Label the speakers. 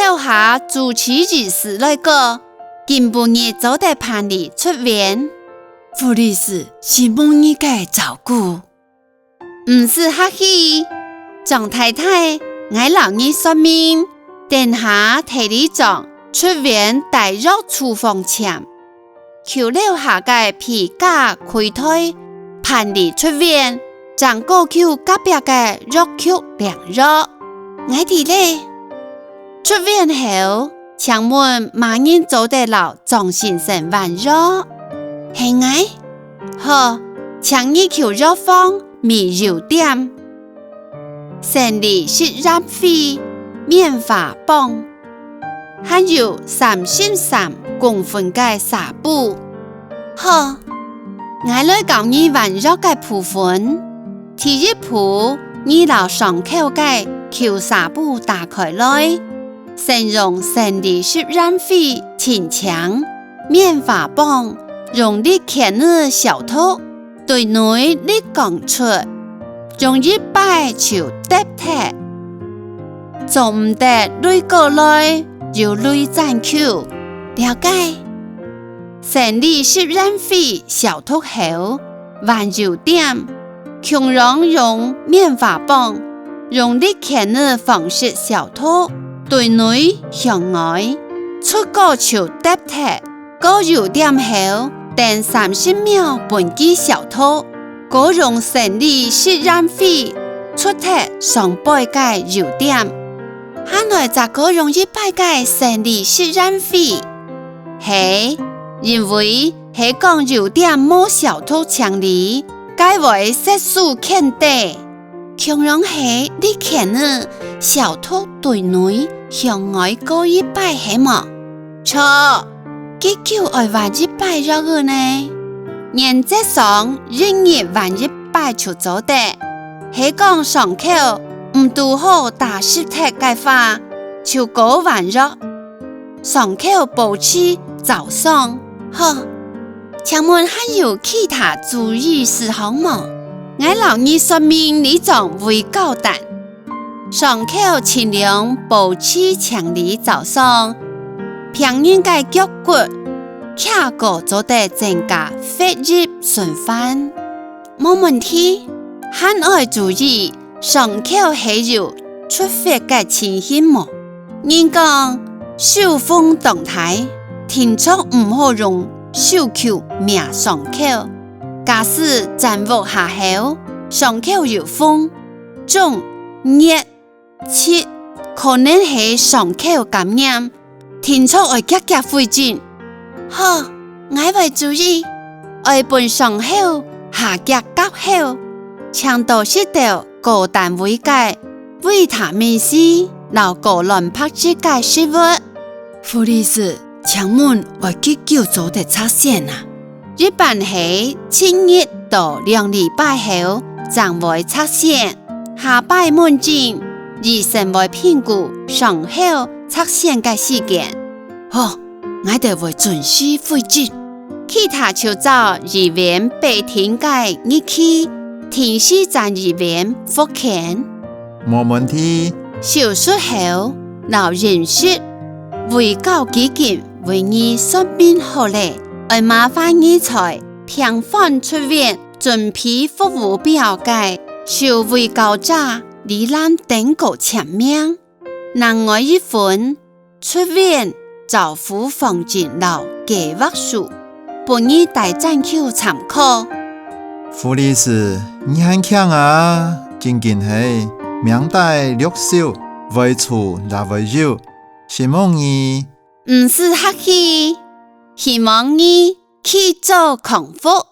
Speaker 1: 留下主持仪式来个，今半日早得盼你出院。
Speaker 2: 傅律师是梦你嘅照顾，
Speaker 1: 唔是客气，张太太，我老你说明，等下替你张出院带入厨房前，求留下嘅皮夹开推，盼你出院，将过求隔壁嘅肉曲凉肉，我哋咧。出院後，請問馬人做得了張先生玩肉？係咪？好，請你求肉方米油點，生理食染費棉花棒，還有33公分嘅紗布。好，我來教你玩肉嘅部分。第一步，你留上口嘅求紗布打開來。先用生理食染費清槍棉花棒，用力牽住小肚，對內力講出，用一擺就搭貼，做唔得累過來就累zan口，了解？生理食染費小肚後，玩油點，強讓用棉花棒，用力牽住方式小肚。對內向外出個球搭貼，個油點後等30秒半記小肚，個用生理食染費出貼上背嘅油點，下來就個用一擺嘅生理食染費，係因為係講油點冇小肚強力，該為色素欠地，強容係你欠呢小肚對內。向外過一擺係麼？錯，結構愛玩一擺肉嘅呢？原則上，人日玩一擺就做得。係講上口唔拄好打濕踢嘅話，就過玩肉。上口保持早上。好，請問還有其他注意事項麼？我留你說明呢種會較難。上口盡量保持強力早上，平應該腳骨，卡個做得增加血液循環，冇問題。還要注意上口係有出血嘅情形麼？人講手風動態，停足唔好用手球壓上口，假使掌握下後，上口有風、腫、熱。切可能係上口感染，停出愛夾夾回轉。好，我會注意，愛本上口下夾夾口，強度適度高單位嘅維他命 C， 留高卵白質嘅食物。
Speaker 2: 傅律師，請問我幾久做得出現啊？
Speaker 1: 一般係7日到2禮拜後，才會出現。下擺門診。醫生會評估上口出現嘅時間。
Speaker 2: 好，我哋會準時回診。
Speaker 1: 其他就找醫院白天嘅日期，天時在醫院復檢。
Speaker 3: 冇問題。
Speaker 1: 手術後留飲食，衛教基金為你說明好咧，愛麻煩你在平凡出院準備服務表嘅受衛教者。你讓等個簽名，另外一份出院照護房間留計劃書，本日大zan口參考。
Speaker 3: 傅律師，你很強啊！真緊係明代六手，為處也為有，希望你
Speaker 1: 唔是客氣，希望你去做康復。